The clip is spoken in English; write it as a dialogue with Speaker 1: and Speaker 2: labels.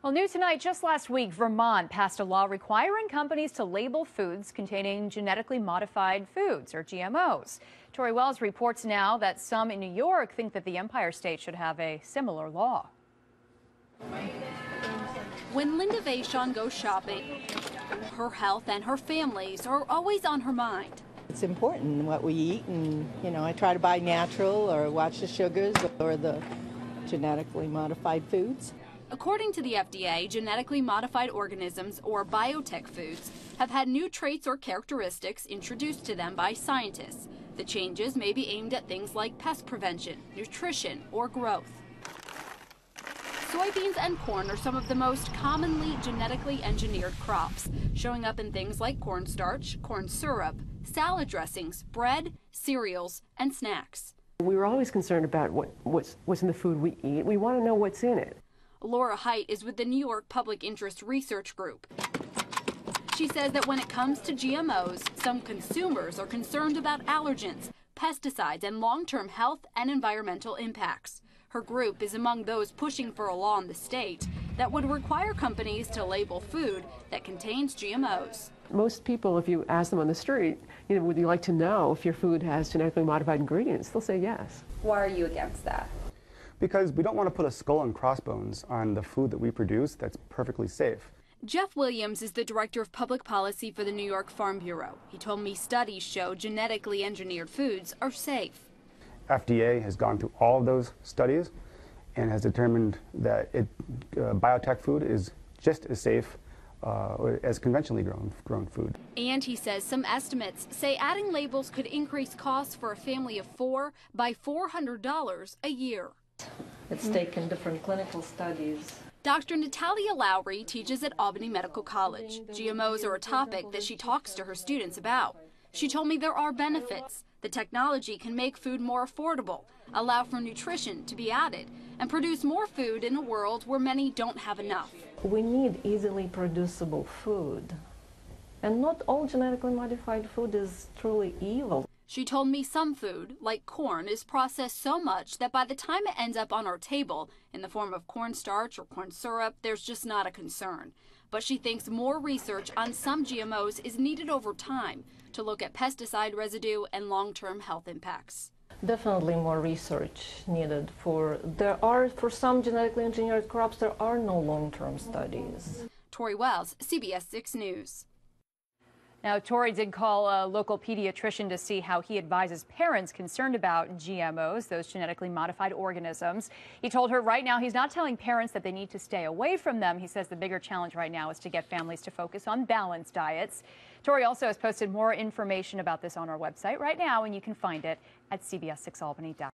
Speaker 1: Well, new tonight, just last week, Vermont passed a law requiring companies to label foods containing genetically modified foods, or GMOs. Tori Wells reports now that some in New York think that the Empire State should have a similar law.
Speaker 2: When Linda Vachon goes shopping, her health and her family's are always on her mind.
Speaker 3: It's important what we eat, and I try to buy natural or watch the sugars or the genetically modified foods.
Speaker 2: According to the FDA, genetically modified organisms, or biotech foods, have had new traits or characteristics introduced to them by scientists. The changes may be aimed at things like pest prevention, nutrition, or growth. Soybeans and corn are some of the most commonly genetically engineered crops, showing up in things like cornstarch, corn syrup, salad dressings, bread, cereals, and snacks.
Speaker 4: We were always concerned about what's in the food we eat. We want to know what's in it.
Speaker 2: Laura Haight is with the New York Public Interest Research Group. She says that when it comes to GMOs, some consumers are concerned about allergens, pesticides, and long-term health and environmental impacts. Her group is among those pushing for a law in the state that would require companies to label food that contains GMOs.
Speaker 4: Most people, if you ask them on the street, would you like to know if your food has genetically modified ingredients? They'll say yes.
Speaker 5: Why are you against that?
Speaker 6: Because we don't want to put a skull and crossbones on the food that we produce that's perfectly safe.
Speaker 2: Jeff Williams is the director of public policy for the New York Farm Bureau. He told me studies show genetically engineered foods are safe.
Speaker 6: FDA has gone through all of those studies and has determined that biotech food is just as safe as conventionally grown food.
Speaker 2: And he says some estimates say adding labels could increase costs for a family of 4 by $400 a year.
Speaker 7: It's taken different clinical studies.
Speaker 2: Dr. Natalia Lowry teaches at Albany Medical College. GMOs are a topic that she talks to her students about. She told me there are benefits. The technology can make food more affordable, allow for nutrition to be added, and produce more food in a world where many don't have enough.
Speaker 7: We need easily producible food. And not all genetically modified food is truly evil.
Speaker 2: She told me some food, like corn, is processed so much that by the time it ends up on our table, in the form of cornstarch or corn syrup, there's just not a concern. But she thinks more research on some GMOs is needed over time to look at pesticide residue and long-term health impacts.
Speaker 7: Definitely more research needed. For some genetically engineered crops, there are no long-term studies.
Speaker 2: Tori Wells, CBS 6 News.
Speaker 1: Now, Tori did call a local pediatrician to see how he advises parents concerned about GMOs, those genetically modified organisms. He told her right now he's not telling parents that they need to stay away from them. He says the bigger challenge right now is to get families to focus on balanced diets. Tori also has posted more information about this on our website right now, and you can find it at cbs6albany.com.